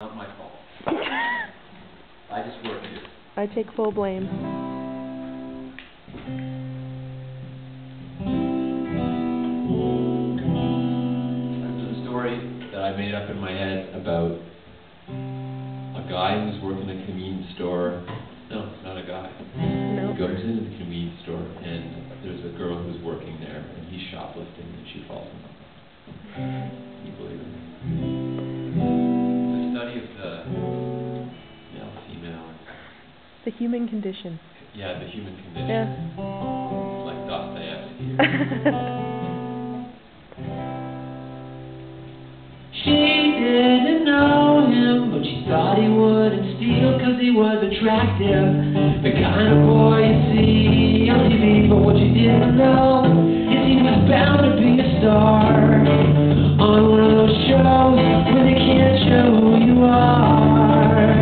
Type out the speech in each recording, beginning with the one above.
not my fault. I just work here. I take full blame. There's a story that I made up in my head about a guy who's working in a convenience store. No, it's not a guy. No. He goes into the convenience store and there's a girl who's working there and he's shoplifting and she falls in love. Can you believe it? It's a study of the male, female. The human condition. Yeah, the human condition. Yeah. It's like Dostoevsky. She didn't know him, but she thought he wouldn't steal because he was attractive. The kind of boy you see on TV, but what you didn't know is he was bound to be a star on one of those shows where they can't show who you are.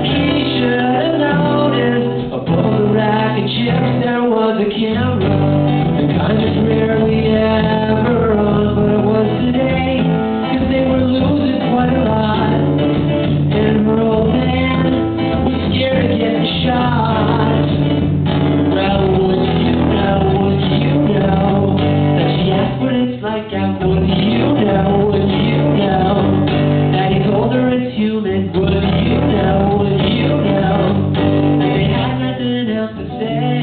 He should have noticed above the rack of chips there was a camera, the kind that's rarely ever on, but it was today. They were losing quite a lot, and her old man was scared of getting shot. Well, would you know that she asked what it's like out? Would you know that he told her it's human? Would you know that they had nothing else to say?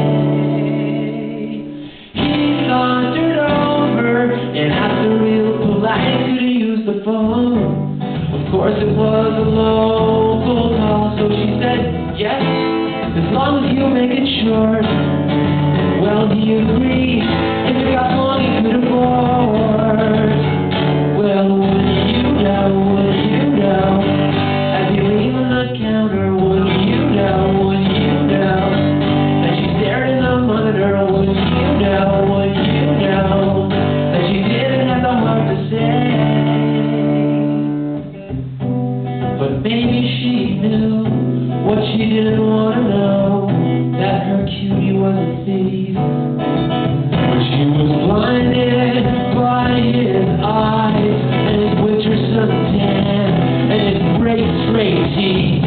He sauntered over and asked her real polite, could he use the phone? Of course it was a local call, so she said yes, as long as you make it short. Well, he agreed, and it got long he could afford. Well, would you know, as you leave on the counter, would you know, that she stared in the monitor, would you know, that she didn't have the heart to say. But maybe she knew what she didn't want to know, that her cutie was a thief. But she was blinded by his eyes and his winter suntan and his great straight teeth.